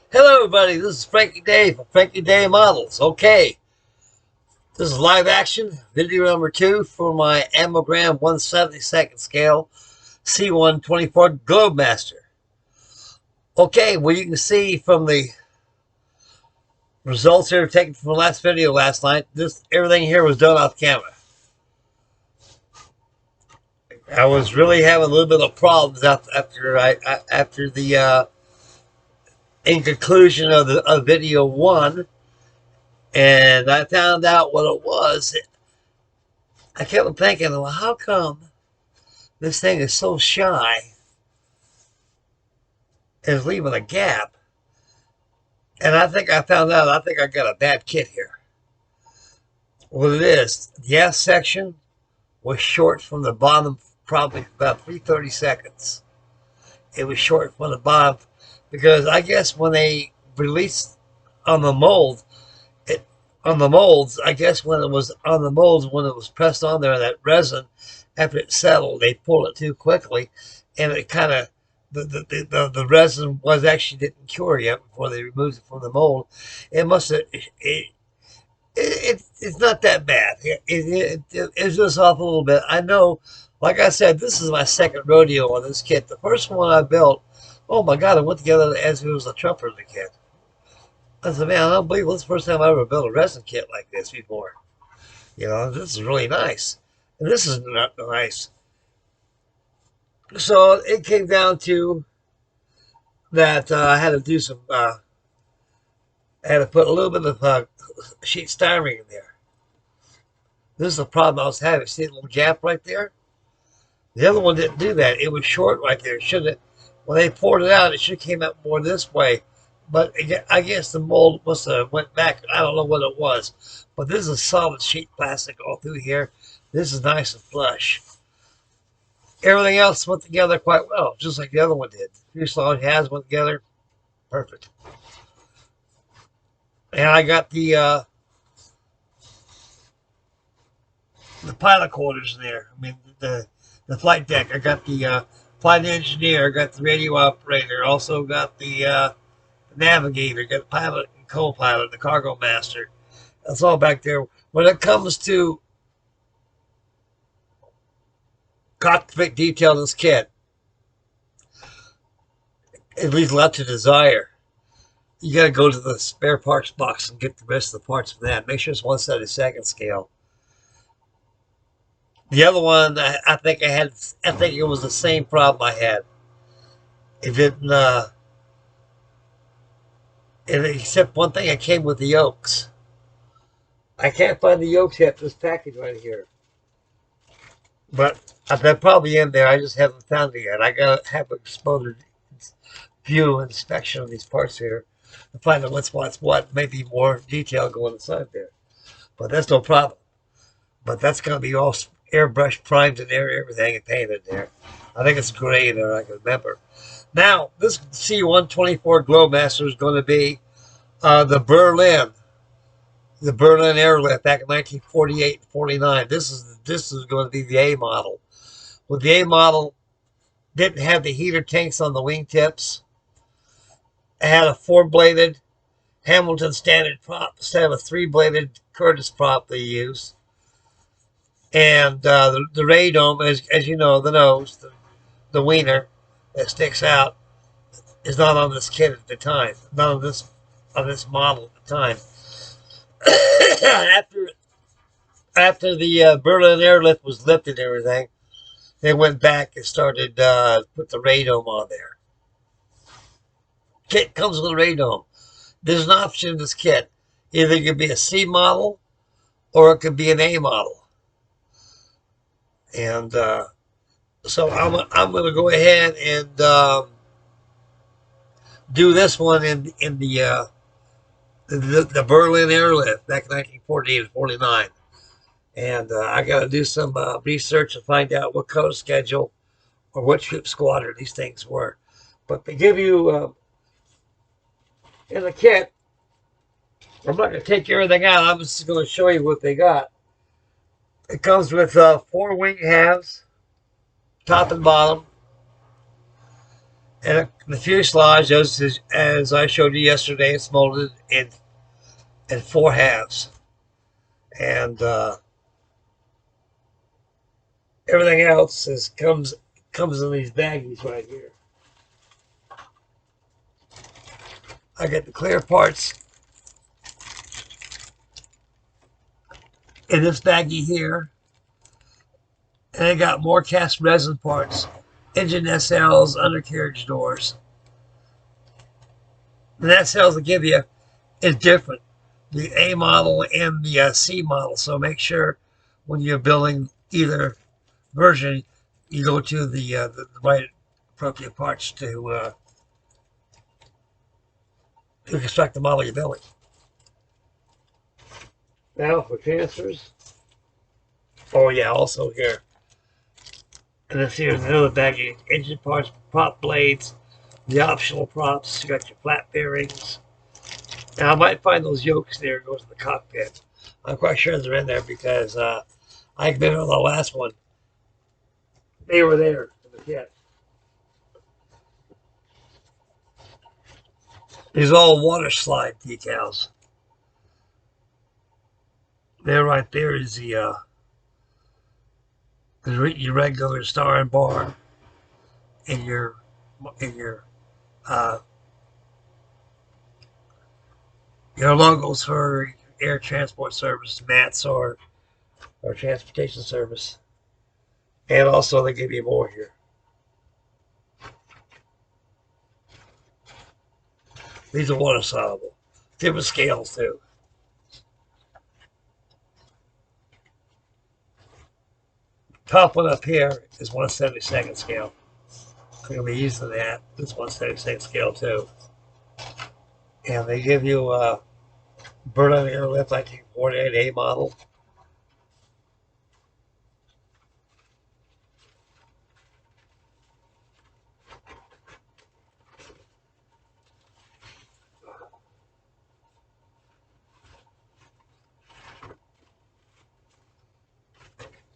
Hello, everybody. This is Frankie Day from Frankie Day Models. Okay, this is live action video number 2 for my Amagrand 1/72nd scale C124 Globemaster. Okay, well, you can see from the results here taken from the last video last night, everything here was done off camera. I was really having a little bit of problems after the in conclusion of the video 1, and I found out what it was. I kept thinking, well, how come this thing is so shy and is leaving a gap? And I think I found out, I think I got a bad kit here. What it is, the S section was short from the bottom, probably about 330 seconds. It was short from the bottom because I guess when they released on the mold, on the molds, I guess when it was on the molds, when it was pressed on there, that resin, after it settled, they pulled it too quickly, and it kind of the resin was actually didn't cure yet before they removed it from the mold. It must have it's not that bad. It's just off a little bit. I know, like I said, this is my second rodeo on this kit. The first one I built, oh my God, it went together as if it was a trumper in the kit. I said, man, I don't believe this is the first time I ever built a resin kit like this before. You know, this is really nice. And this is not nice. So it came down to that I had to do some, I had to put a little bit of sheet styrene in there. This is the problem I was having. See the little gap right there? The other one didn't do that. It was short right there. It should have, when they poured it out, it should have came out more this way. But I guess the mold must have went back. I don't know what it was. But this is solid sheet plastic all through here. This is nice and flush. Everything else went together quite well, just like the other one did. Fuselage has went together perfect. And I got the pilot quarters in there. I mean, the flight deck. I got the flight engineer. I got the radio operator. Also got the navigator. Got the pilot and co-pilot, the cargo master. That's all back there. When it comes to cockpit detail in this kit, it leaves a lot to desire. You got to go to the spare parts box and get the rest of the parts from that. Make sure it's 1/72nd scale. The other one, I think it was the same problem I had. It didn't, except one thing, it came with the yolks. I can't find the yolks yet. This package right here, but they're probably in there. I just haven't found it yet. I gotta have an exposure view inspection of these parts here to find out what's what. Maybe more detail going inside there, but that's no problem. But that's gonna be all airbrush primed in there, everything, and painted there. I think it's gray there. I can remember. Now this C124 Globemaster is going to be the Berlin airlift back in 1948 and 49. This is going to be the A model. Well, the A model didn't have the heater tanks on the wingtips. It had a 4-bladed Hamilton standard prop instead of a 3-bladed Curtis prop they use. And the radome, as you know, the nose, the wiener that sticks out, is not on this kit at the time. Not on this model at the time. after the Berlin airlift was lifted and everything, they went back and started put the radome on there. Kit comes with a radome. There's an option in this kit. Either it could be a C model or it could be an A model. And so I'm going to go ahead and do this one in the Berlin airlift back in 1948 and 49. And I got to do some research to find out what color schedule or what ship squadron these things were. But they give you in the kit, I'm not going to take everything out. I'm just going to show you what they got. It comes with 4 wing halves, top and bottom. And the fuselage, as I showed you yesterday, it's molded in four halves. And everything else comes in these baggies right here. I get the clear parts in this baggie here. And I got more cast resin parts, engine SLs, undercarriage doors. The SLs will give you is different, the A model and the C model. So make sure when you're building either version, you go to the right appropriate parts to construct the model you're building. Now for transfers. Oh yeah, also here. And this here's another bag of engine parts, prop blades, the optional props. You got your flat bearings. Now I might find those yokes there. Goes to the cockpit. I'm quite sure they're in there because I've been on the last one. They were there in the kit. These are all water slide decals. There, right there is the your regular star and bar, and your uh, logos for air transport service, MATS or transportation service, and also they give you more here. These are water soluble, different scales too. Top one up here is 1/72 scale. I'm going to be using that. This 1/72 scale too. And they give you a burn on airlift, I think 48A model.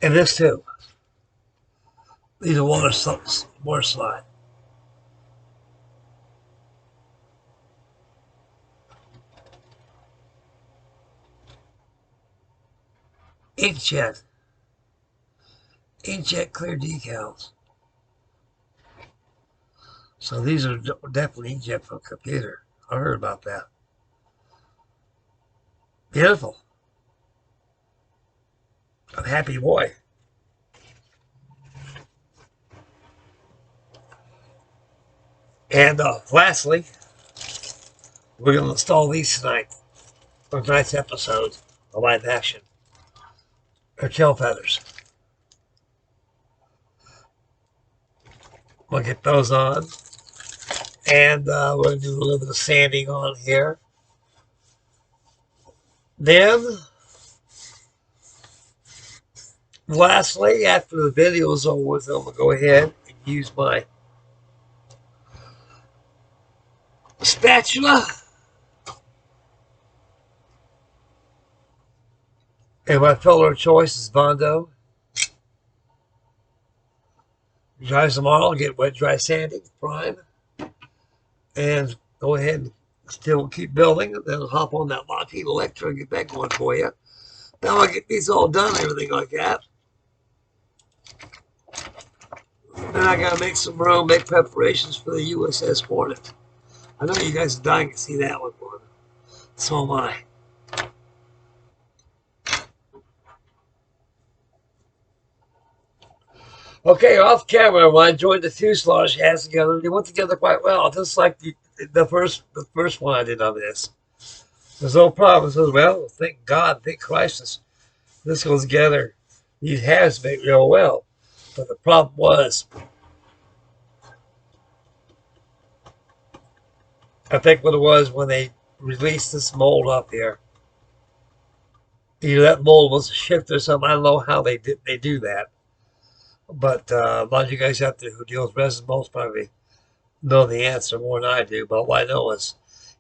And this too. These are water slide. Inkjet clear decals. So these are definitely inkjet from a computer. I heard about that. Beautiful. I'm a happy boy. And lastly, we're going to install these tonight for tonight's episode of live action. Or tail feathers. We'll get those on. And we're going to do a little bit of sanding on here. Then, lastly, after the video is over with, I'm going to go ahead and use my spatula. And my filler of choice is Bondo. Dry them all, get wet dry sanding, prime. And go ahead and still keep building. Then hop on that Lockheed Electra and get that going for you. Now I get these all done, everything like that. Then I gotta make some room, make preparations for the USS Hornet. I know you guys are dying to see that one. So am I. Okay, off camera, when I joined the fuselage hands together, they went together quite well, just like the first one I did on this. There's no problem. So, well, thank God, thank Christ, this goes together. These halves make real well. But the problem was, I think what it was when they released this mold up here. Either that mold was a shift or something. I don't know how they do that. But a lot of you guys out there who deal with resin molds probably know the answer more than I do. But what I know is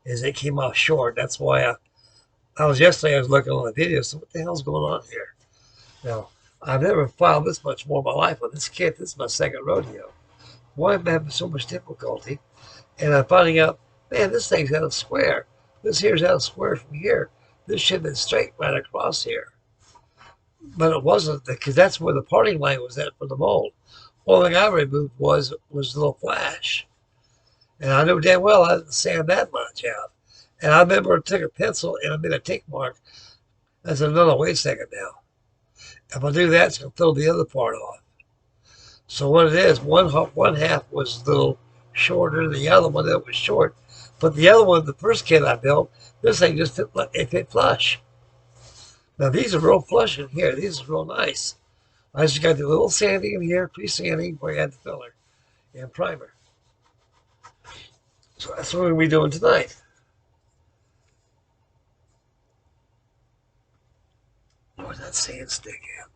it came off short. That's why I was looking on the video. So what the hell's going on here? Now, I've never filed this much more in my life on this kit. This is my second rodeo. why am I having so much difficulty? And I'm finding out, man, this thing's out of square. This here's out of square from here. This should have been straight right across here. But it wasn't, because that's where the parting line was at for the mold. Only thing I removed was a little flash. And I knew damn well I didn't sand that much out. And I remember I took a pencil and I made a tick mark. I said, no, wait a second now. If I do that, it's going to throw the other part off. So what it is, one half was a little shorter than the other one that was short. But the other one, the first kit I built, this thing just fit flush. Now these are real flush in here. These are real nice. I just got the little sanding in here, pre-sanding, where I had the filler and primer. So that's what we're going to be doing tonight. Where's that sand stick at?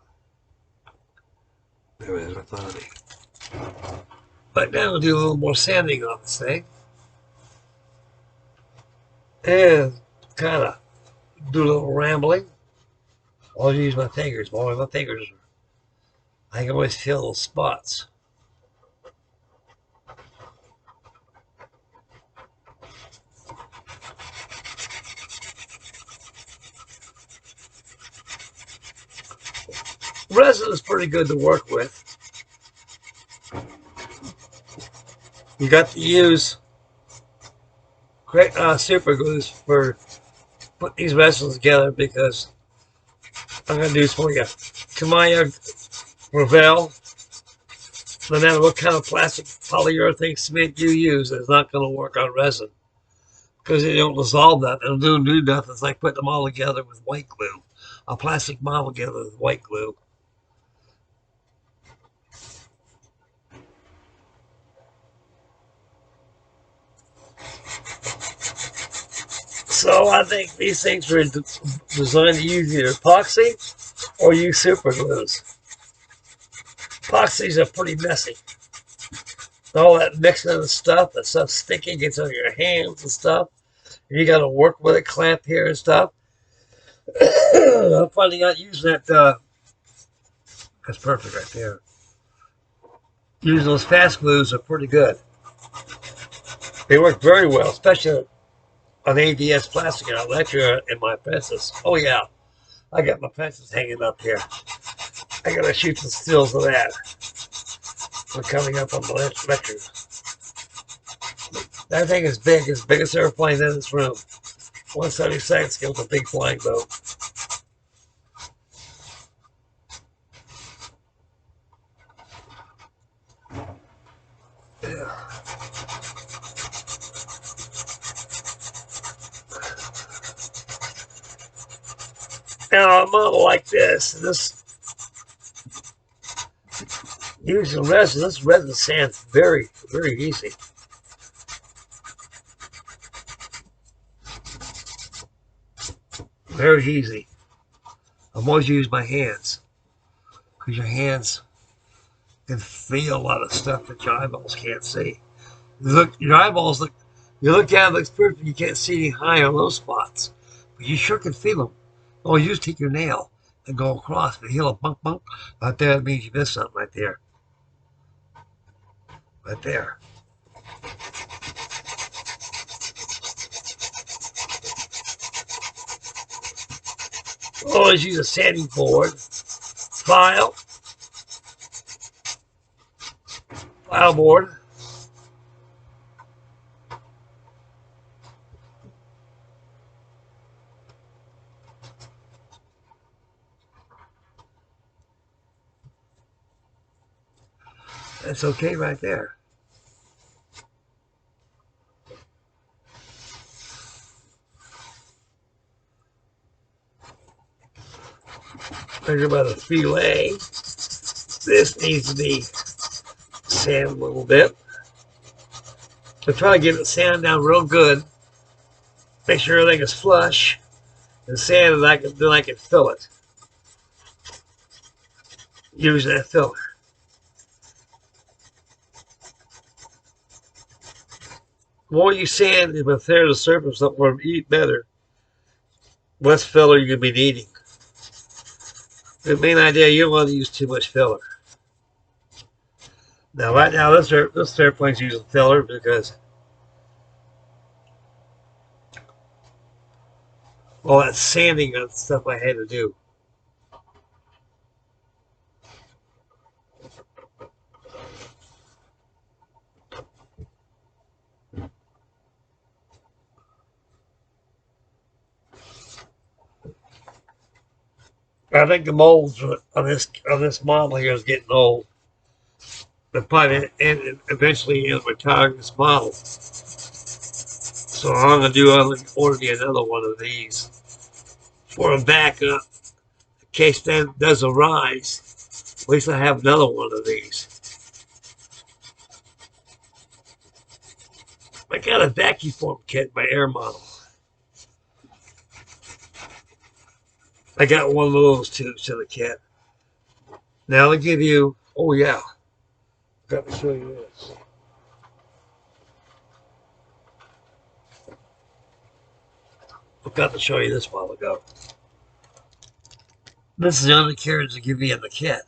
There it is, right behind me. But now we'll do a little more sanding on this thing. And kind of do a little rambling. I'll use my fingers. Boy, my fingers, I can always feel those spots. Resin is pretty good to work with. You got to use great super glues for putting these resins together, because I'm going to do for you. Kamaya, Gravel, no matter what kind of plastic polyurethane cement you use, it's not going to work on resin, because they don't dissolve that. It'll do nothing. It's like putting them all together with white glue. A plastic model together with white glue. So I think these things are designed to use either epoxy or use super glues. Epoxies are pretty messy. All that mixing of stuff, that stuff sticking, gets on your hands and stuff. And you got to work with it, clamp here and stuff. I'm finding out using that, that's perfect right there. Using those fast glues are pretty good. They work very well, especially on ABS plastic and electric in my pencils. Oh yeah, I got my pencils hanging up here. I gotta shoot some stills of that. We're coming up on the electric. That thing is big, as biggest airplane in this room. 176 kills a big flying boat. Yeah. Now a model like this using resin, this resin sands very, very easy. Very easy. I'm always using my hands, because your hands can feel a lot of stuff that your eyeballs can't see. Your eyeballs look, you look down, it looks perfect, you can't see any high or low spots, but you sure can feel them. Oh, you just take your nail and go across, and heal a bunk bunk. Right there, that means you missed something right there. Right there. Always use a sanding board, file board. That's okay right there. Measure by the fillet. This needs to be sanded a little bit. So try to get it sanded down real good. Make sure everything is flush and sanded. Then I can fill it. Use that filler. The more you sand, if it tears the surface up or eat better, less filler you're going to be needing. The main idea, you don't want to use too much filler. Now, right now, this airplane's using filler because all that sanding and stuff I had to do. I think the molds on this model here is getting old. But probably eventually it'll retire this model. So what I'm gonna do, I'm gonna order me another one of these for a backup in case that does arise. At least I have another one of these. I got a vacuum form kit by Air Model. I got one of those tubes to the kit. Now I'll give you, oh yeah, got to show you this. I forgot to show you this while ago. This is the undercarriage they give you in the kit.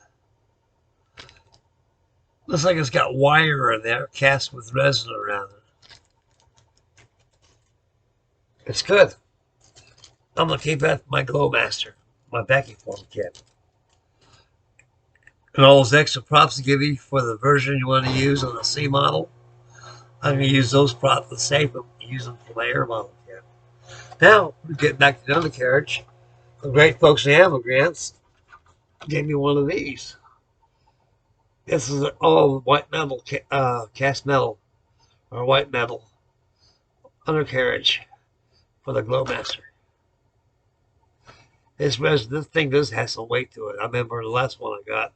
Looks like it's got wire in there, cast with resin around it. It's good. I'm going to keep that for my Globemaster, my vacuum form kit. And all those extra props to give you for the version you want to use on the C model, I'm going to use those props to save them, use them for my Air model kit. Now, we're getting back to the undercarriage. The great folks in Amagrand gave me one of these. This is all white metal, cast metal, or white metal undercarriage for the Globemaster. This thing does have some weight to it. I remember the last one I got.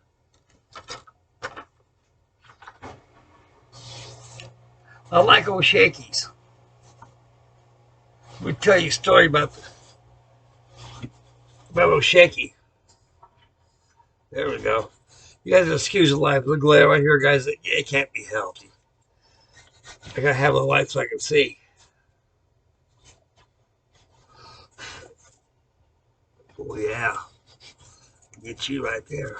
I like old shakies. Let me tell you a story about old shaky. There we go. You guys excuse the light. The glare right here, guys, it can't be helped. I gotta have the light so I can see. Oh yeah, get you right there.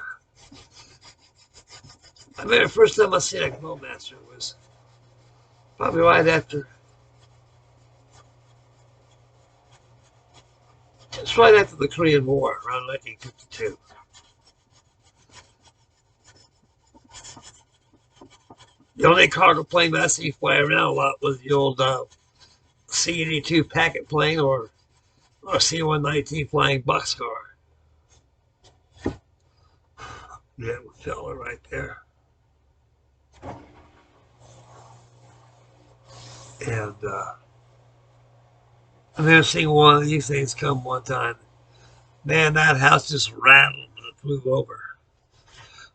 I mean, the first time I seen a Globemaster was probably right after. It's right after the Korean War, around 1952. The only cargo plane that I see fly around a lot was the old C-124A packet plane or C-119 flying boxcar. Yeah, fella right there. And I've never seen one of these things come one time. Man, that house just rattled and it flew over.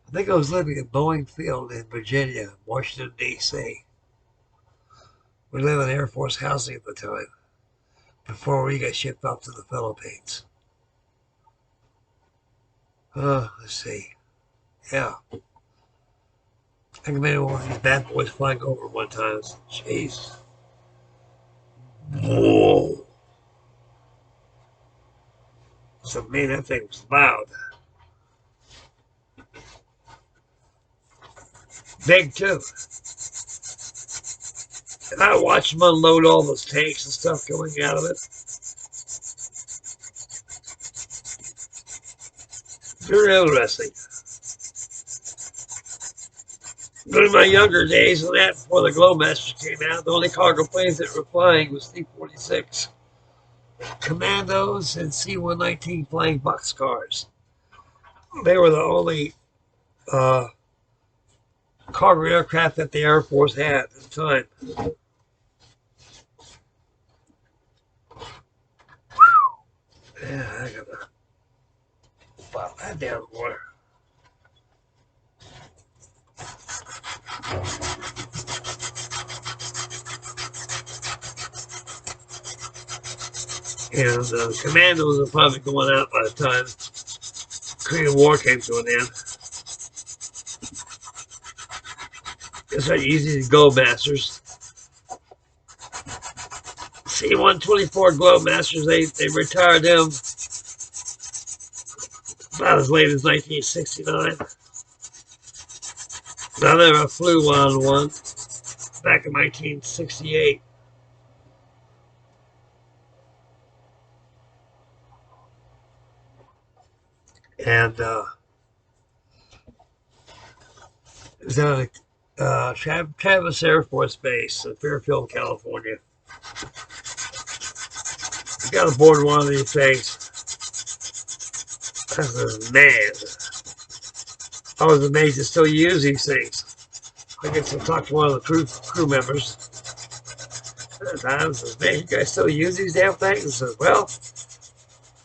I think I was living in Boeing Field in Virginia, Washington, D.C. We lived in Air Force housing at the time, before we got shipped off to the Philippines. Let's see. Yeah. I can remember one of these bad boys flying over one time. Jeez. Whoa. So, man, that thing was loud. Big, too. And I watched them unload all those tanks and stuff going out of it. Very interesting. During my younger days, and that before the Globemasters came out, the only cargo planes that were flying was C-46 Commandos and C-119 flying boxcars. They were the only cargo aircraft that the Air Force had at the time. Yeah, I gotta file that down more. And the Commandos are probably going out by the time the Korean War came to an end. It's like easy to Globemasters. C-124 Globemasters, they retired them about as late as 1969. I never flew on one back in 1968. And it was at Travis Air Force Base in Fairfield, California. I got aboard one of these things. I said, man, I was amazed to still use these things. I get to talk to one of the crew members at the time and says, man, you guys still use these damn things? And says, well,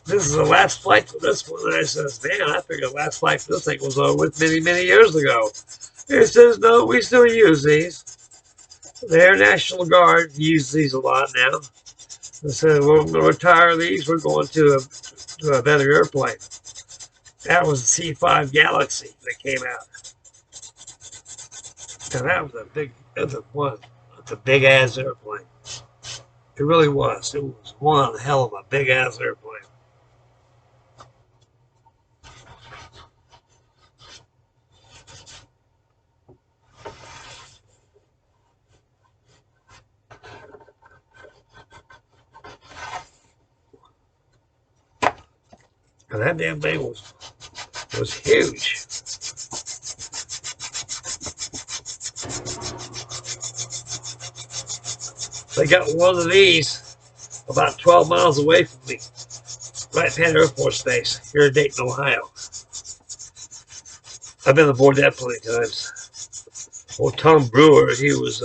this is the last flight for this one. And I says, man, I figured the last flight for this thing was with many, many years ago. He says, no, we still use these. The Air National Guard uses these a lot now. They said, we're going to retire these. We're going to a better airplane. That was the C-5 Galaxy that came out. And that was a big ass airplane. It really was. It was one hell of a big ass airplane. And that damn thing was huge. They got one of these about 12 miles away from me, right Penn Air Force Base here in Dayton, Ohio. I've been aboard that plenty of times. Well, Tom Brewer, he was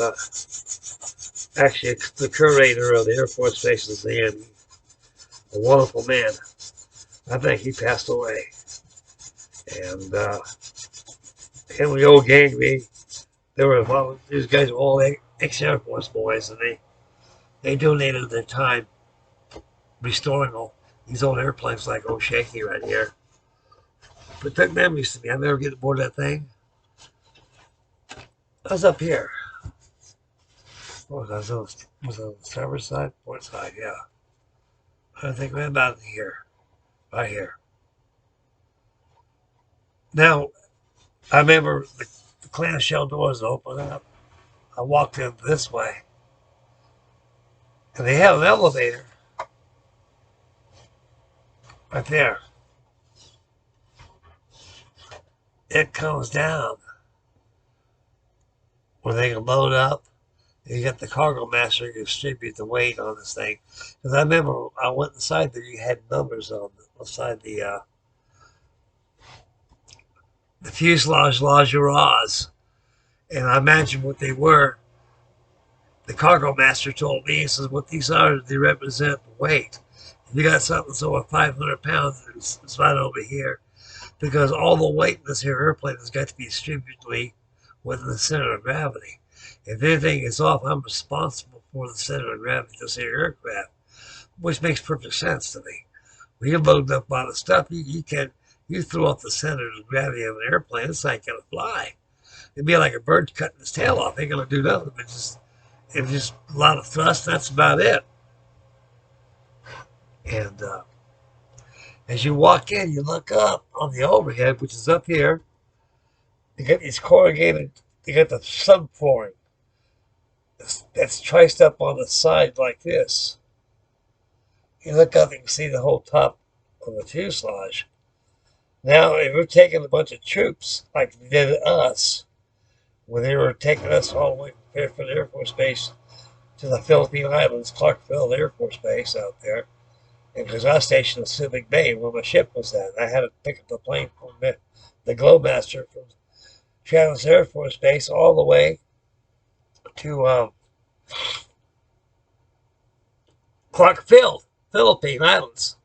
actually the curator of the Air Force bases then. A wonderful man. I think he passed away. And him and the old gang, these guys were all ex-Air Force boys, and they donated their time restoring all these old airplanes like old Shaky right here. But took memories to me. I never get aboard that thing. I was up here. What was I? Was it on the starboard side? Port side, yeah. I think we're about here. Right here. Now, I remember the clamshell doors open up. I walked in this way. And they have an elevator. Right there. It comes down where they can load up. You get the cargo master to distribute the weight on this thing. Because I remember I went inside there, you had numbers on inside the fuselage lingeries. And I imagined what they were. The cargo master told me, he says, what these are, they represent weight. If you got something that's over 500 pounds, it's right over here. Because all the weight in this here airplane has got to be distributed within the center of gravity. If anything is off, I'm responsible for the center of gravity of this here aircraft, which makes perfect sense to me. When you load up a lot of stuff, you throw off the center of gravity of an airplane, it's not going to fly. It'd be like a bird cutting its tail off. It ain't going to do nothing. It's just a lot of thrust. That's about it. And as you walk in, you look up on the overhead, which is up here. You get these corrugated, you get the subflooring that's triced up on the side like this. You look up, you can see the whole top of the fuselage. Now, if we're taking a bunch of troops, like they did us, when they were taking us all the way from Fairfield Air Force Base to the Philippine Islands, Clarkville Air Force Base out there, and because I was stationed in Subic Bay where my ship was at. I had to pick up the plane from the Globemaster from Travis Air Force Base all the way to Clarkville, Philippine Islands.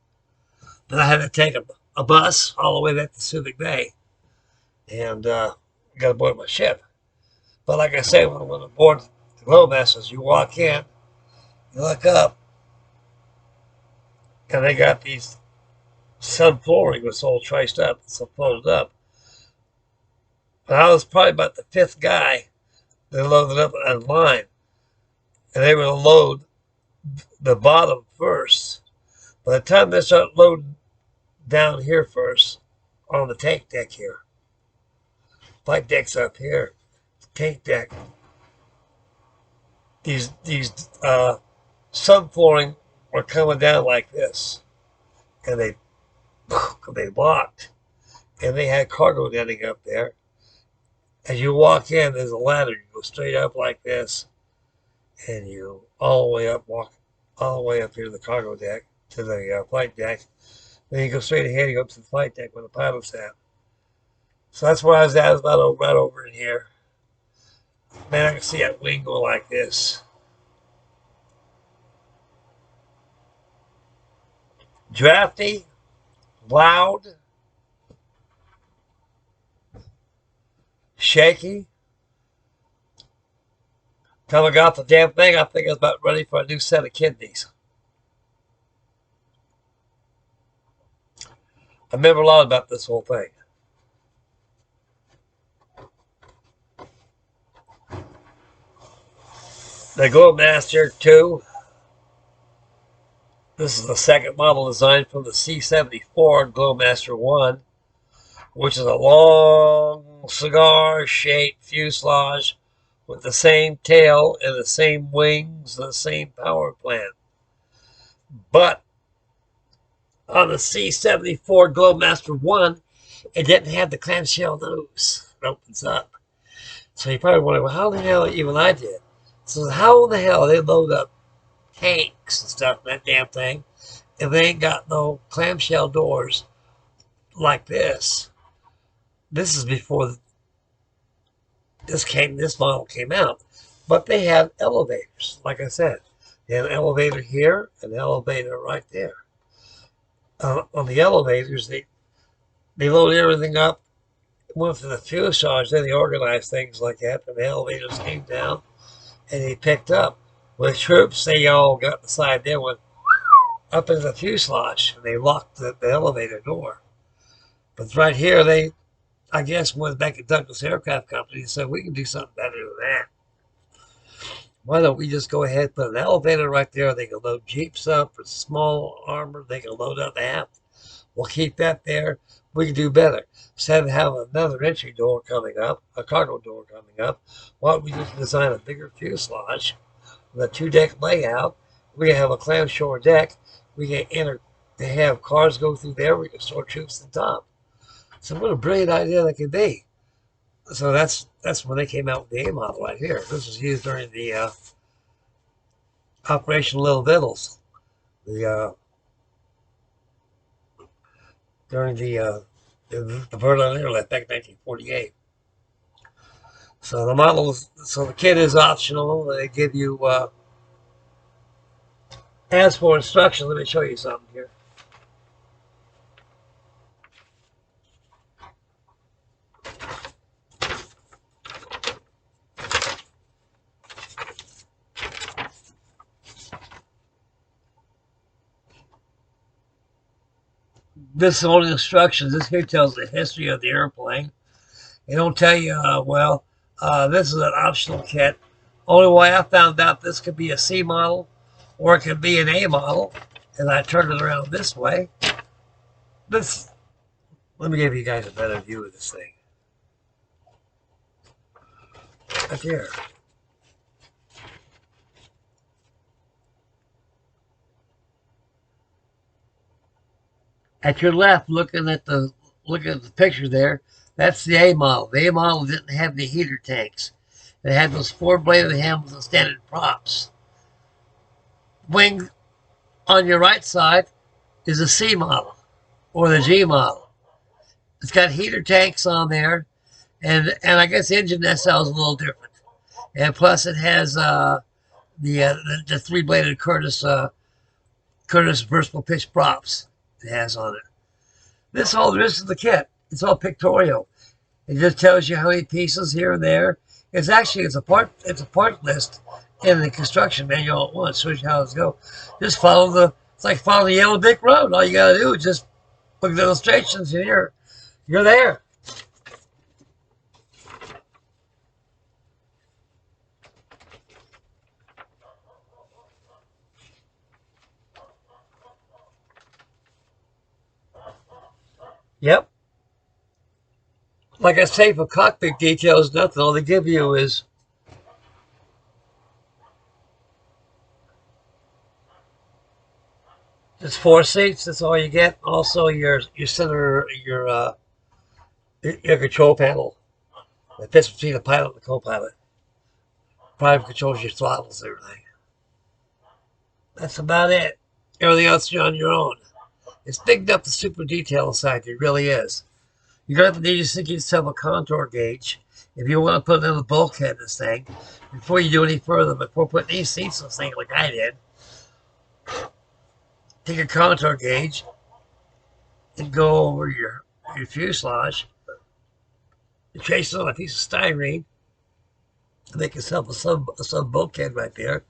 Then I had to take a bus all the way back to Subic Bay and got aboard my ship. But like I say, when I went aboard the Globemasters, you walk in, you look up, and they got these subflooring was all triced up, so folded up. And I was probably about the fifth guy that loaded up on line. And they were to load the bottom first. By the time they start loading down here first, on the tank deck here, flight deck's up here, tank deck, these subflooring were coming down like this, and they locked, and they had cargo netting up there. As you walk in, there's a ladder. You go straight up like this, and you all the way up, walk all the way up here to the cargo deck, to the flight deck. Then you go straight ahead, you go up to the flight deck where the pilot's at. So that's where I was at. I was about right over in here. Man, I can see that wing go like this. Drafty, loud, shaky. Till I got the damn thing, I think I was about ready for a new set of kidneys. I remember a lot about this whole thing. The Globemaster 2. This is the second model designed from the C-124A Globemaster 1, which is a long cigar-shaped fuselage with the same tail and the same wings, the same power plant. But on the C-124A Globemaster 1, it didn't have the clamshell nose. It opens up. So you probably wonder, well, how the hell even I did? So how the hell they load up tanks and stuff in that damn thing if they ain't got no clamshell doors like this? This is before this model came out. But they have elevators, like I said. They have an elevator here, an elevator right there. On the elevators, they load everything up, went for the fuselage, then they organized things like that, and the elevators came down, and they picked up. With troops, they all got beside them, went up into the fuselage, and they locked the elevator door. But right here, I guess, went back at Douglas Aircraft Company and said, we can do something better than that. Why don't we just go ahead and put an elevator right there? They can load Jeeps up for small armor. They can load up aft. We'll keep that there. We can do better. Instead of having another entry door coming up, a cargo door coming up, why don't we just design a bigger fuselage with a 2-deck layout? We can have a clamshell deck. We can they have cars go through there. We can store troops at the top. So what a brilliant idea that could be. So that's when they came out with the A model right here. This was used during the Operation Little Vittles, during the Verdun Airlift back in 1948. So the kit is optional. They give you, as for instructions, let me show you something here. This is only instructions. This here tells the history of the airplane. They don't tell you, this is an optional kit. Only way I found out this could be a C model or it could be an A model, and I turned it around this way. Let me give you guys a better view of this thing. Right there. At your left, looking at the picture there, that's the A model. The A model didn't have the heater tanks. It had those 4-bladed handles and standard props. Wing on your right side is a C model or the G model. It's got heater tanks on there, and I guess the engine SL is a little different. And plus, it has the 3-bladed Curtis versatile pitch props it has on it. This is all there is to the kit. It's all pictorial. It just tells you how many pieces here and there. It's a part list in the construction manual at once. Shows you how it's go. Just it's like following the yellow brick road. All you gotta do is just look at the illustrations and you're there. Yep. like I say, for cockpit details, nothing. All they give you is just 4 seats. That's all you get. Also, your center, your control panel that fits between the pilot and the co-pilot. Probably controls your throttles and everything. That's about it. Everything else you're on your own. It's big enough to super detail inside. It really is. You're going to need to get yourself a contour gauge if you want to put in the bulkhead in this thing. Before you do any further, before putting these seats in this thing like I did, take a contour gauge and go over your fuselage. You trace it on a piece of styrene. Make yourself a sub bulkhead right there.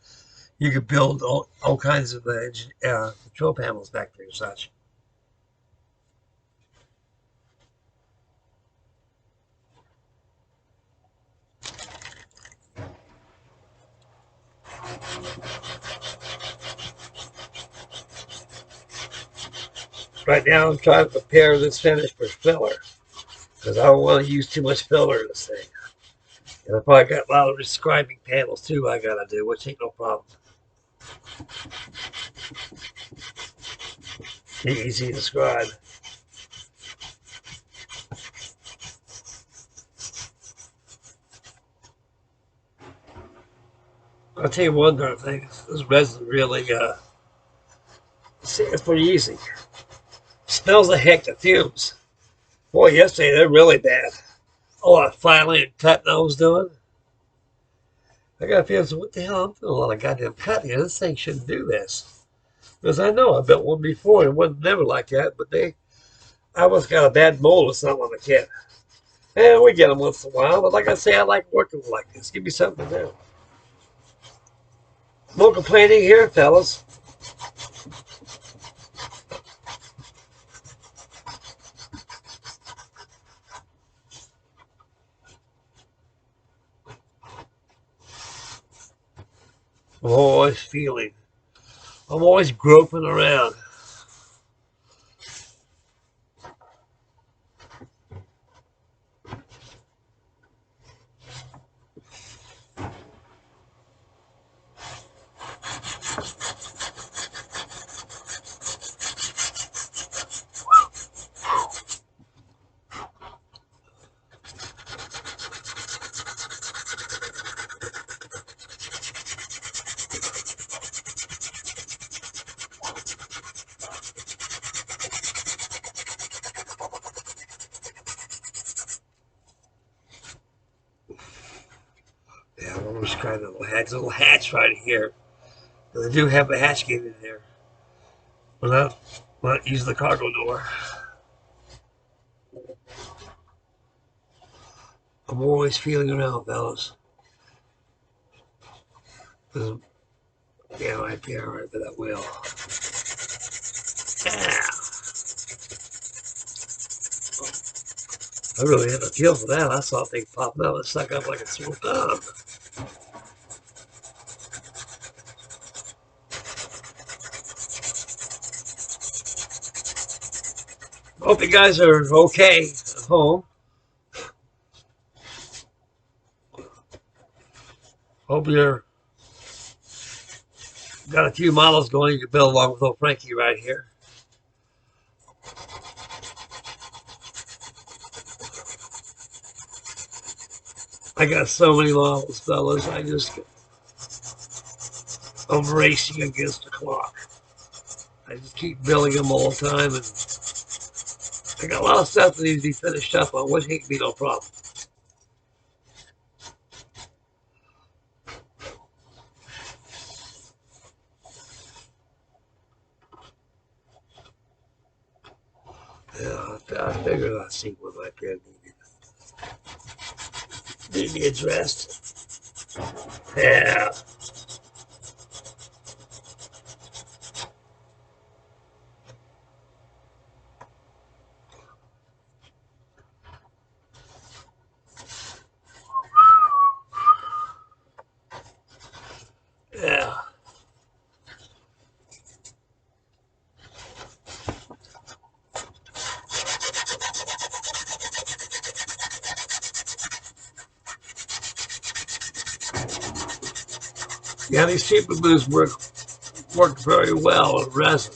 You could build all kinds of control panels back there and such. Right now, I'm trying to prepare this finish for filler because I don't want to use too much filler in this thing. And I probably got a lot of describing panels too I gotta do, which ain't no problem. Easy to describe. I'll tell you one darn thing. This resin really, it's pretty easy. Smells like heck, the fumes. Boy, yesterday they're really bad. All that filing and cutting I was doing. I got a feeling, so what the hell? I'm doing a lot of goddamn cutting here. This thing shouldn't do this. Because I know I built one before and it wasn't never like that, but I almost got a bad mold or something on the kit. And we get them once in a while, but like I say, I like working like this. Give me something to do. No complaining here, fellas. I'm always feeling. I'm always groping around. Yeah, I'm always trying to little hatch right here. But I do have a hatch gate in there. When I use the cargo door. I'm always feeling around, fellas. Yeah, right there, right by that wheel. Yeah. I really had a feel for that. I saw things pop up and stuck up like a sore thumb. Hope you guys are okay at home. Hope you're got a few models going you can build along with old Frankie right here. I got so many models, fellas. I'm racing against the clock. I just keep building them all the time, and I got a lot of stuff that needs to be finished up on, which ain't be no problem. Yeah, I figured I'd see what my pen need to be addressed. Yeah. Yeah. Yeah, these cheaper glues work very well on resin.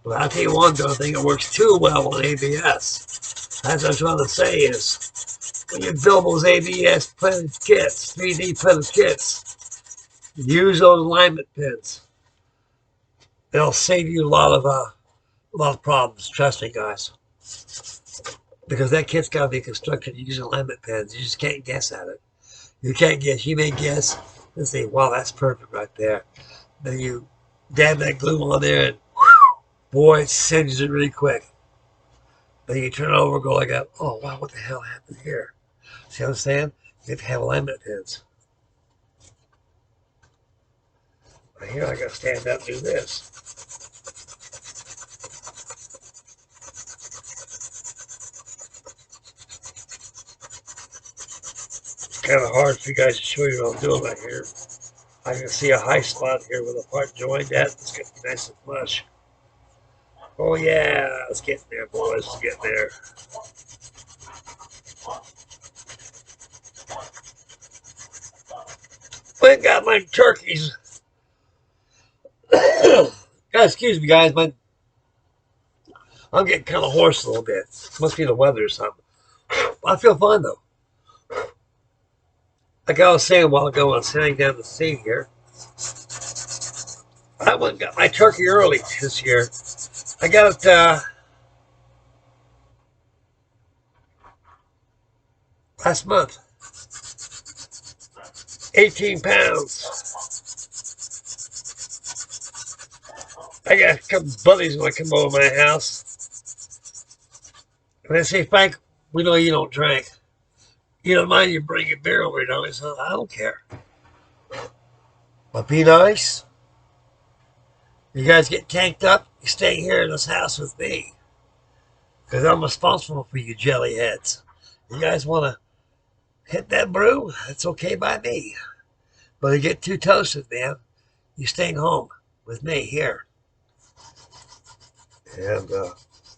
But I tell you one thing, I think it works too well on ABS. That's what I'm trying to say is, when you build those ABS printed kits, 3D printed kits, use those alignment pins. It'll save you a lot of problems. Trust me, guys. Because that kit's got to be constructed using alignment pins. You just can't guess at it. You can't guess. You may guess and say, wow, that's perfect right there. Then you dab that glue on there and whew, boy, it singes it really quick. Then you turn it over and go like that. Oh, wow, what the hell happened here? See what I'm saying? You have to have alignment pins. But here I got to stand up and do this. It's kind of hard for you guys to show you what I'm doing right here. I can see a high spot here with a part joined at. It's going to be nice and flush. Oh yeah, let's get there, boys. Let's get there. I got my turkeys. Excuse me, guys. I'm getting kind of hoarse a little bit. Must be the weather or something. I feel fine though. Like I was saying a while ago, I'm sitting down the sea here. I went and got my turkey early this year. I got it last month. 18 pounds. I got a couple buddies when I come over my house. And they say, Frank, we know you don't drink. You don't mind you bring your beer over, don't you? So I don't care. But be nice. You guys get tanked up, you stay here in this house with me. Because I'm responsible for you jellyheads. You guys want to hit that brew? That's okay by me. But you get too toasted, man. You staying home with me here. And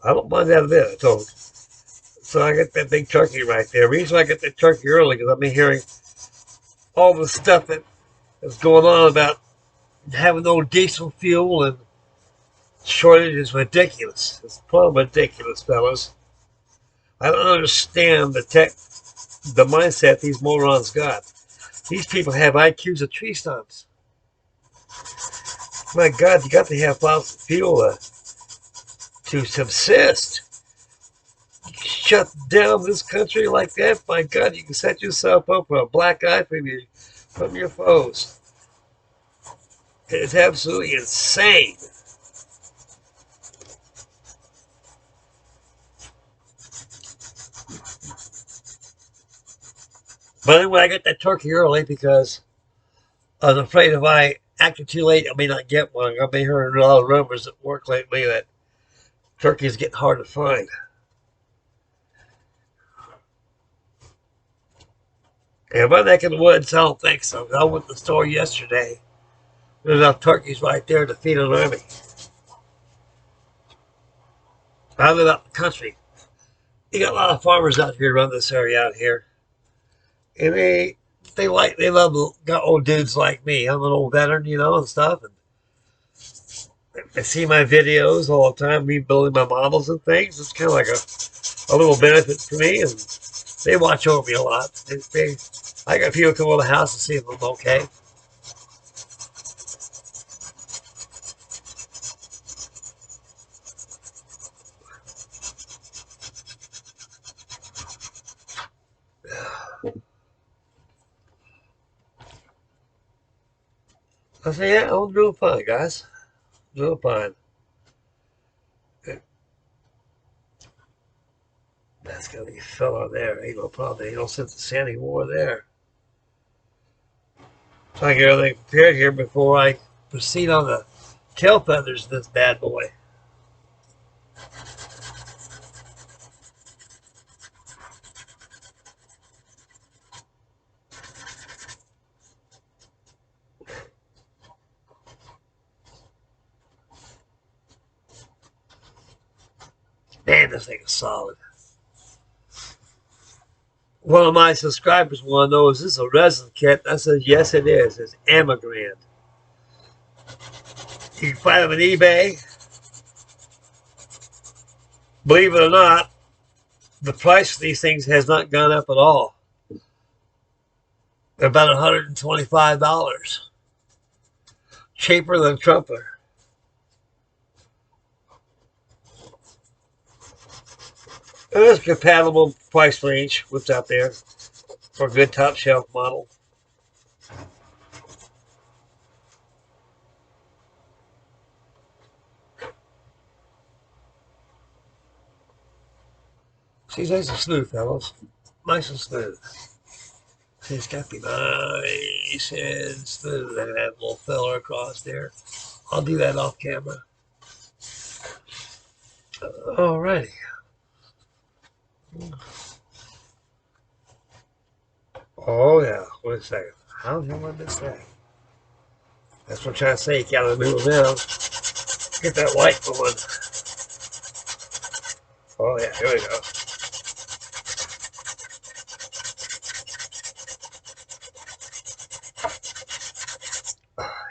I don't mind that a bit, I told you. So I got that big turkey right there. The reason I got that turkey early because I've been hearing all the stuff that is going on about having no diesel fuel and shortage is ridiculous. It's plumb ridiculous, fellas. I don't understand the mindset these morons got. These people have IQs of tree stumps. My God, you got to have fossil fuel to subsist. Shut down this country like that, my God, you can set yourself up for a black eye from your foes. It's absolutely insane. But anyway, I got that turkey early because I was afraid if I acted too late, I may not get one. I've been hearing a lot of rumors at work lately that turkeys getting hard to find. And my neck of the woods, I don't think so. I went to the store yesterday. There's enough turkeys right there to feed an army. I live out in the country. You got a lot of farmers out here around this area out here. And they love got old dudes like me. I'm an old veteran, and stuff. And they see my videos all the time, me building my models and things. It's kind of like a little benefit for me, and they watch over me a lot. I got people come over the house to see if I'm okay. I say, yeah, I'm doing fine, guys. Doing fine. That's gonna be a fella there. Ain't no problem. Ain't no sense of standing war there. So I get everything prepared here before I proceed on the tail feathers of this bad boy. Man, this thing is solid. One of my subscribers want to know, is this a resin kit? I said, yes, it is. It's Amagrand. You can find them on eBay. Believe it or not, the price of these things has not gone up at all. They're about $125. Cheaper than Trumper. There's a compatible price range what's out there for a good top shelf model. She's nice and smooth, fellas. Nice and smooth. She's got to be nice and smooth. And that little filler across there. I'll do that off camera. Alrighty. Oh yeah. Wait a second. How the hell did I miss that? That's what I'm trying to say. You gotta move around. Get that light going. Oh yeah, here we go.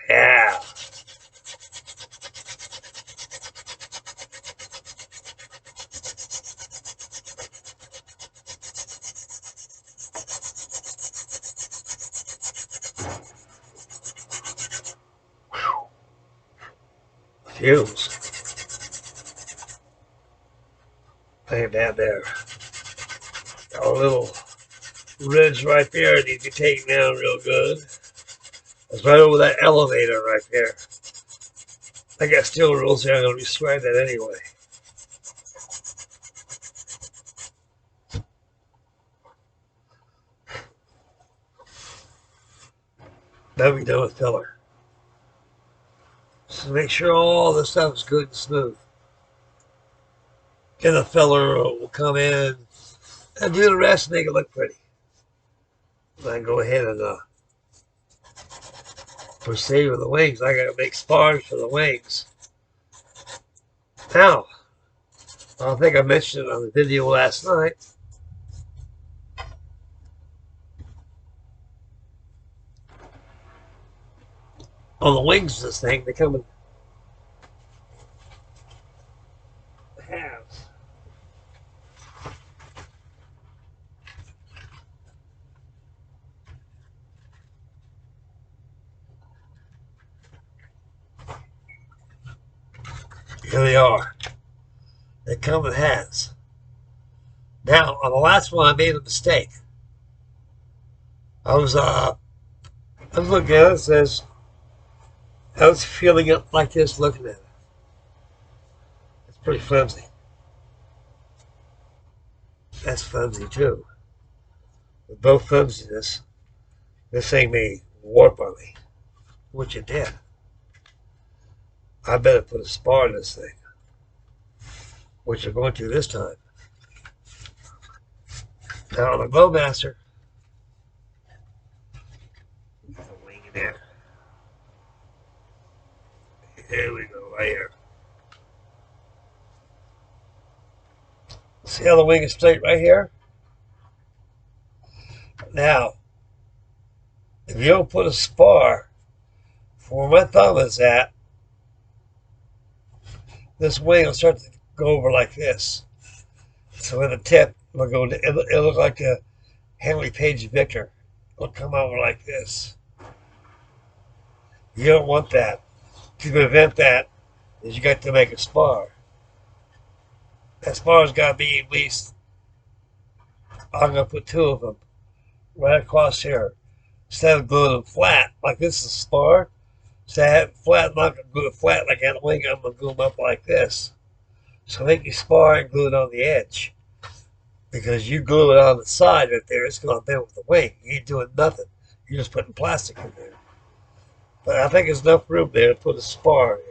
Yeah. Fumes. Lay down there. Got a little ridge right there that you can take down real good. It's right over that elevator right there. I got steel rules here. I'm going to describe that anyway. Now we done with filler. So make sure all the stuff is good and smooth. And the filler will come in and do the rest and make it look pretty. Then go ahead and proceed with the wings. I got to make spars for the wings. Now, I think I mentioned it on the video last night. On the wings of this thing, they come in halves. Here they are. They come in halves. Now, on the last one, I made a mistake. I was looking at it. It says, I was feeling it like this, looking at it. It's pretty flimsy. That's flimsy too. With both flimsiness, this thing may warp on me, which it did. I better put a spar in this thing, which I'm going to this time. Now on the Globemaster, there's a wing in there. Here we go, right here. See how the wing is straight right here? Now, if you don't put a spar for where my thumb is at, this wing will start to go over like this. So at the tip, it'll look like a Henry Page Victor. It'll come over like this. You don't want that. To prevent that, is you got to make a spar. That spar's got to be at least, I'm going to put two of them right across here. Instead of gluing them flat, like this is a spar, instead of having flat, I'm not going to glue it flat like that wing, I'm going to glue them up like this. So make your spar and glue it on the edge. Because you glue it on the side right there, it's going to bend with the wing. You ain't doing nothing. You're just putting plastic in there. But I think there's enough room there to put a spar here.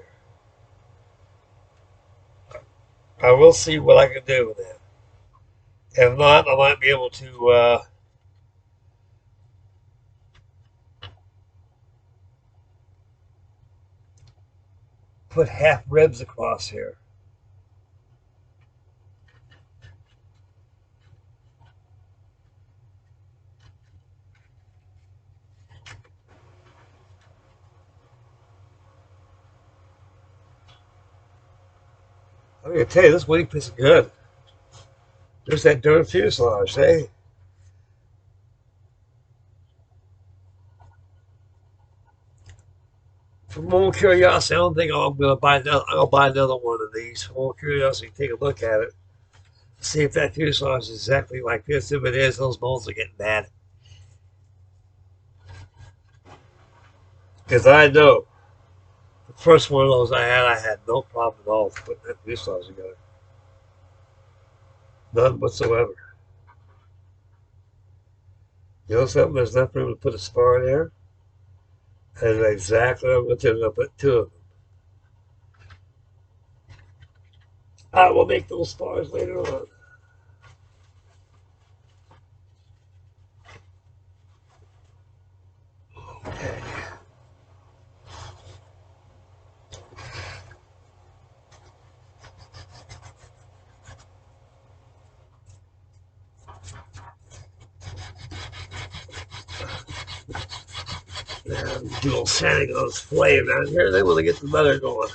I will see what I can do with that. If not, I might be able to put half ribs across here. I'm gonna tell you, this wing piece is good. There's that darn fuselage, hey? For more curiosity, I don't think I'm gonna buy another. I'll buy another one of these. For more curiosity, take a look at it. See if that fuselage is exactly like this. If it is, those molds are getting bad. Because I know the first one of those I had no problem at all putting that fuselage together. None whatsoever. You know something? There's enough room to put a spar in there. And exactly what I'm going to do. I'll put two of them. I will make those spars later on. Okay. Do a little sanding on this flame down here. Then we'll get the butter going.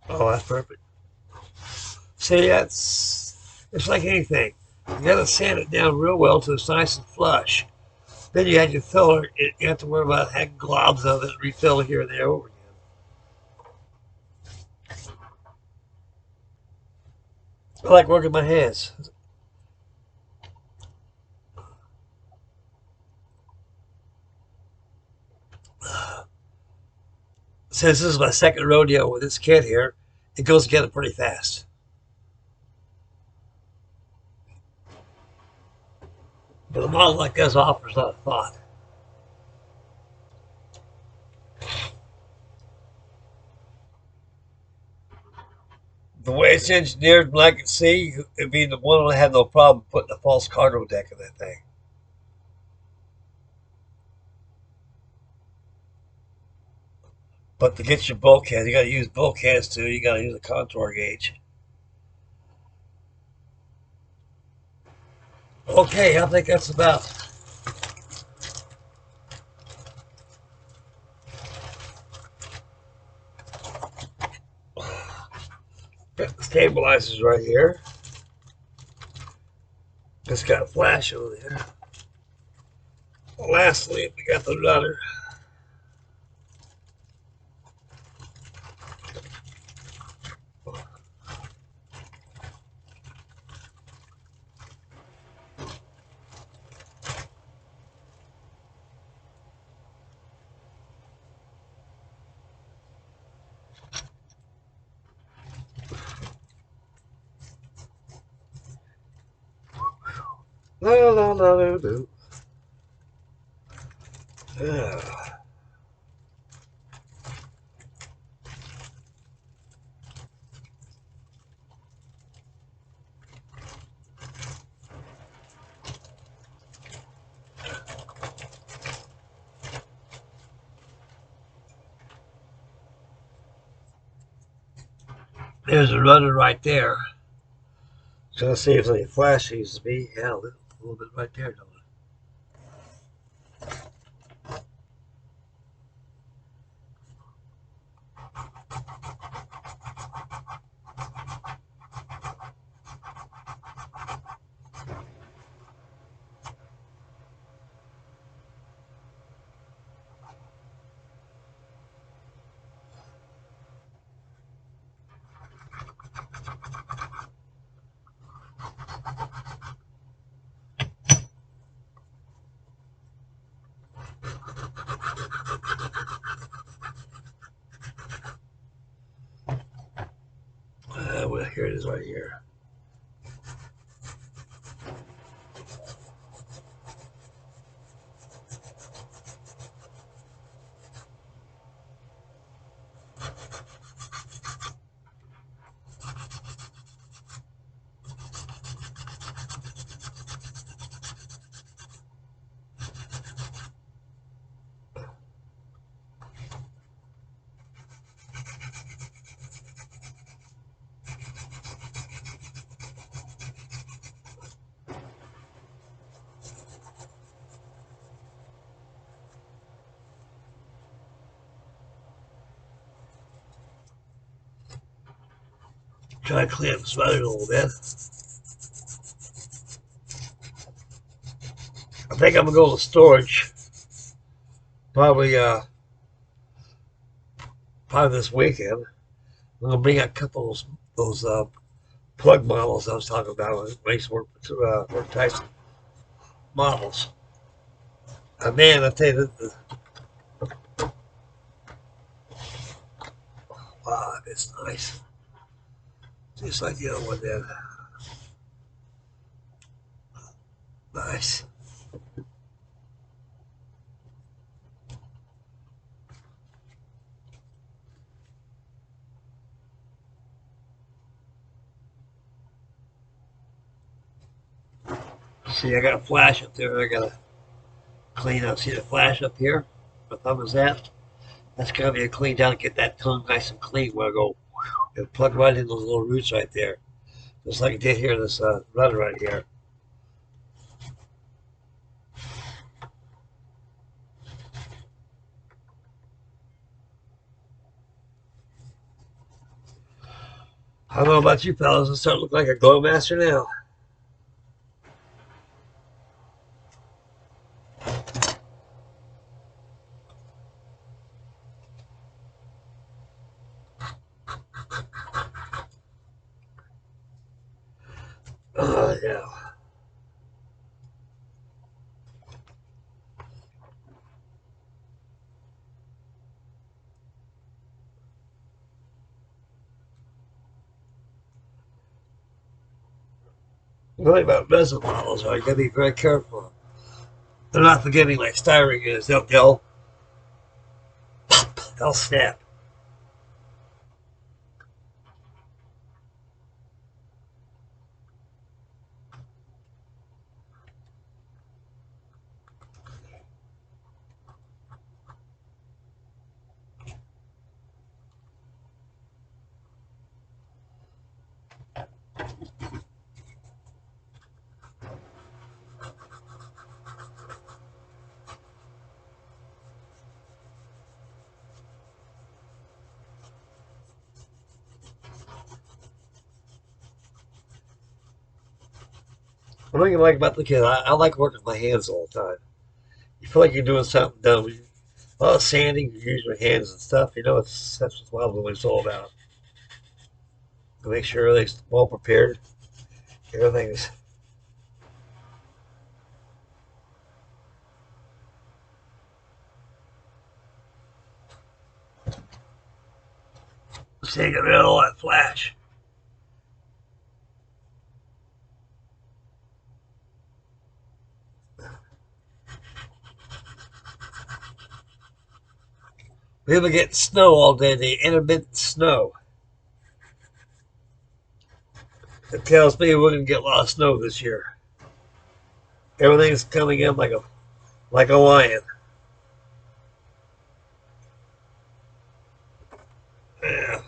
Oh, that's perfect. See, it's like anything. You got to sand it down real well till it's nice and flush. Then you have your filler. You have to worry about having globs of it, refill here and there over again. I like working my hands. Since this is my second rodeo with this kit here, it goes together pretty fast. But a model like this offers a lot of thought. The way it's engineered, and I can see, it'd be the one that had no problem putting a false cargo deck in that thing. But to get your bulkhead, you got to use bulkheads too. You got to use a contour gauge. Okay, I think that's about. Got the stabilizers right here. Just got a flash over there. Lastly, we got the rudder. No, no, no, no, no. Yeah. There's a rudder right there. So let's see if any flash needs to be. Yeah, a little bit right there, don't it? Well, here it is right here. Try to clean up this rudder a little bit. I think I'm gonna go to storage. Probably this weekend. I'm gonna bring a couple of those plug models I was talking about. Race work Tyson models. And man, I tell you, wow, it's nice. Just like the other one did. Nice. See, I got a flash up there. I gotta clean up. See the flash up here? My thumb is at. That's gotta be a clean down. Get that tongue nice and clean. Where I go and plug right in those little roots right there, just like it did here. This rudder right here. I don't know about you fellas. It's starting to look like a Glowmaster now. Oh, yeah. The thing about resin models, right? You gotta be very careful. They're not forgiving like styrene is. They'll pop, they'll snap. What do you like about the kid? I like working with my hands all the time. You feel like you're doing something done. A lot of sanding, you use your hands and stuff. You know, that's what it's all about. To make sure everything's well prepared. Everything's taking rid of all that flash. We've been getting snow all day, the intermittent snow. It tells me we're going to get a lot of snow this year. Everything's coming in like a lion. Yeah.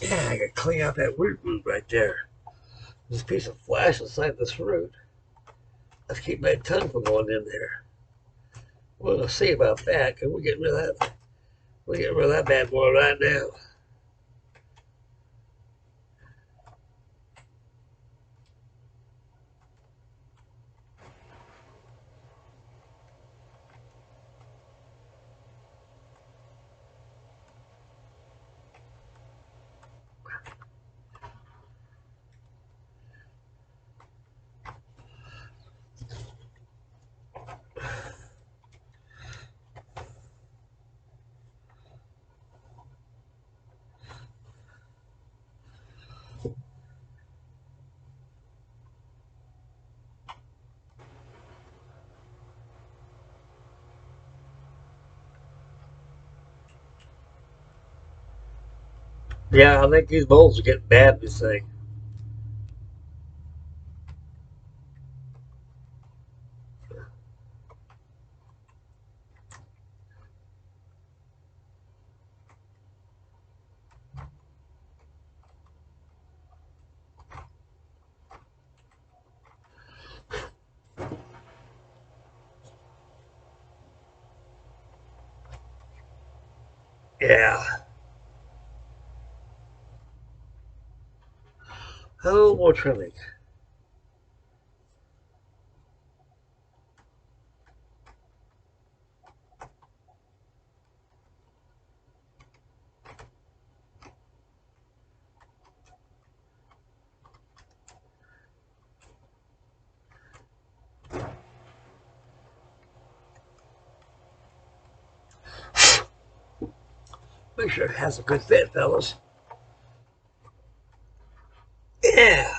Yeah, I got to clean out that root right there. This piece of flash inside this root. Let's keep that tongue from going in there. We're going to see about that, because we're getting rid of that. We're getting rid of that bad boy right now. Yeah, I think these bolts are getting bad in this thing. Yeah. Oh, more trimming. Make sure it has a good fit, fellas. Yeah.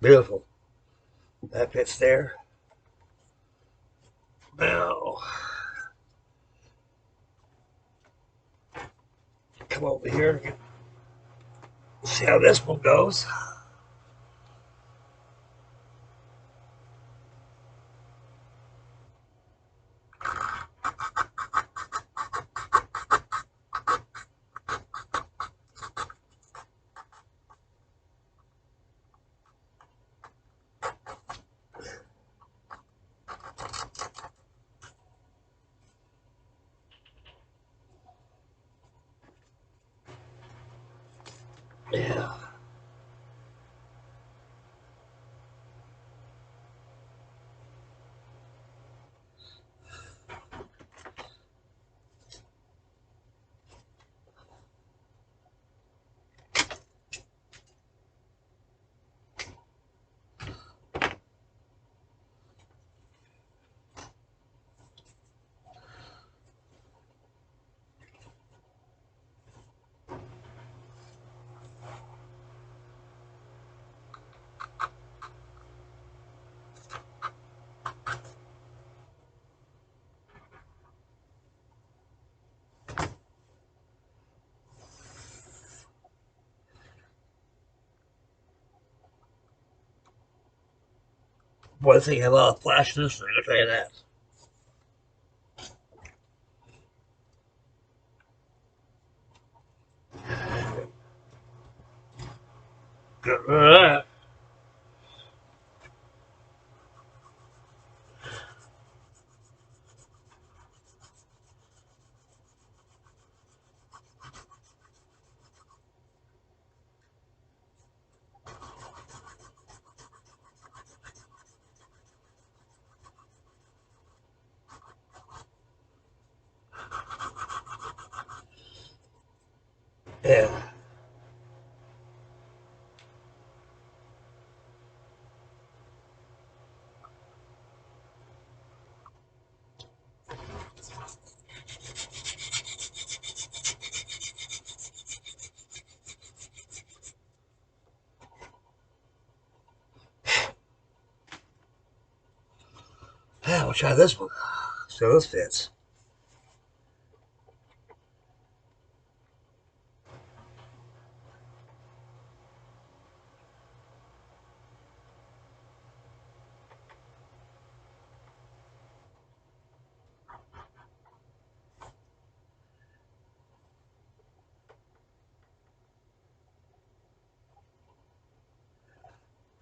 Beautiful. That fits there. Now, come over here and see how this one goes. Yeah. Boy, I think you have a lot of flash in this thing. I'll tell you that. Get rid of that. Yeah. Yeah, we'll try this one. See how this fits.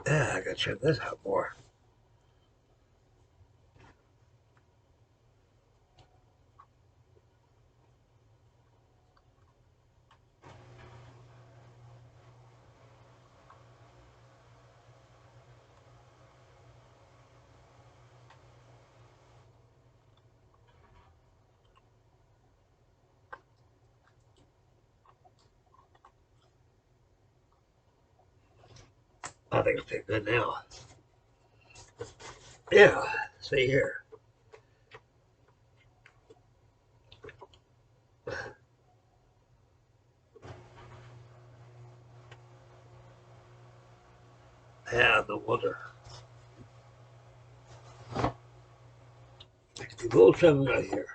Yeah, I gotta check this out more. I think it'll fit good now. Yeah, see here. Yeah, no wonder. A little trim right here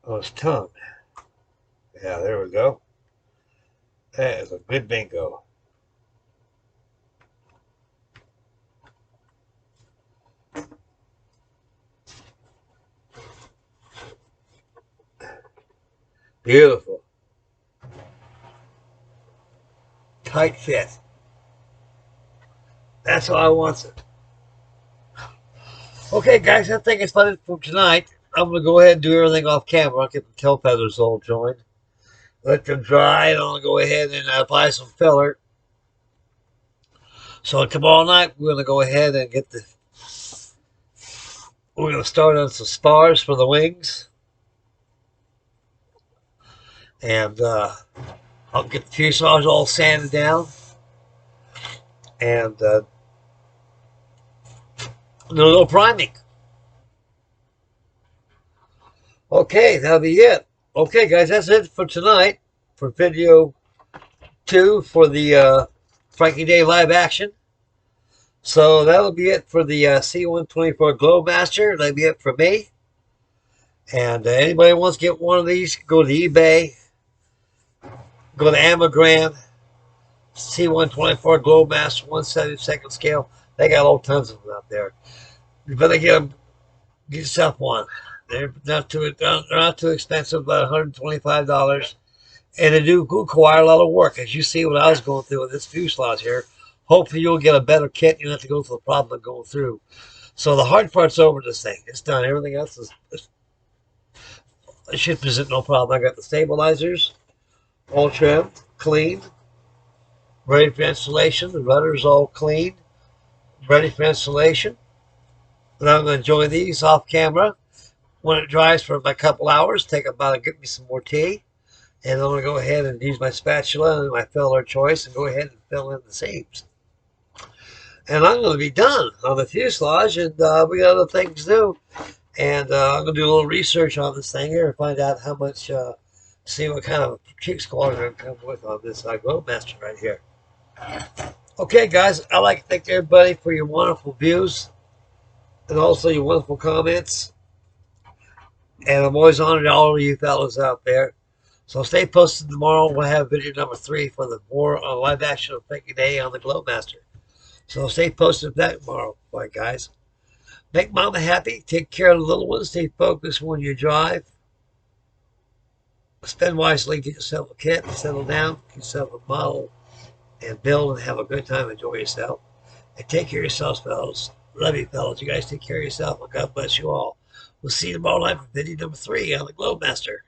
on his tongue. Yeah, there we go. That is a good bingo. Beautiful. Tight fit. That's how I want it. Okay, guys, I think it's fun for tonight. I'm going to go ahead and do everything off camera. I'll get the tail feathers all joined. Let them dry, and I'll go ahead and apply some filler. So tomorrow night, we're going to go ahead and we're going to start on some spars for the wings. And I'll get the fuselage all sanded down. And do a little priming. Okay, that'll be it. Okay, guys, that's it for tonight for video 2 for the Frankie Day live action. So that'll be it for the C124 Globemaster. That'll be it for me. And anybody wants to get one of these, go to eBay, go to Amagrand, C124 Globemaster 1/72 scale. They got all tons of them out there. You better get yourself one. They're not too expensive, about $125. And they do require a lot of work, as you see what I was going through with this fuselage here. Hopefully you'll get a better kit. You don't have to go through the problem of going through. So the hard part's over this thing. It's done. Everything else it should present no problem. I got the stabilizers all trimmed, clean, ready for installation. The rudder's all clean, ready for installation. And I'm going to enjoy these off camera. When it dries for a couple hours, take about and get me some more tea. And I'm going to go ahead and use my spatula and my filler choice and go ahead and fill in the seams. And I'm going to be done on the fuselage, and we got other things to do. And I'm going to do a little research on this thing here and find out how much, see what kind of cheek squad I'm going to come with on this Globemaster right here. Okay, guys, I'd like to thank everybody for your wonderful views and also your wonderful comments. And I'm always honored to all of you fellas out there. So stay posted tomorrow. We'll have video number 3 for the more live action of Frankie Day on the Globemaster. So stay posted for that tomorrow. Bye, guys. Make mama happy. Take care of the little ones. Stay focused when you drive. Spend wisely. Get yourself a kit. Settle down. Get yourself a model. And build and have a good time. Enjoy yourself. And take care of yourselves, fellas. Love you, fellas. You guys take care of yourself. And God bless you all. We'll see you tomorrow night for video number 3 on the Globemaster.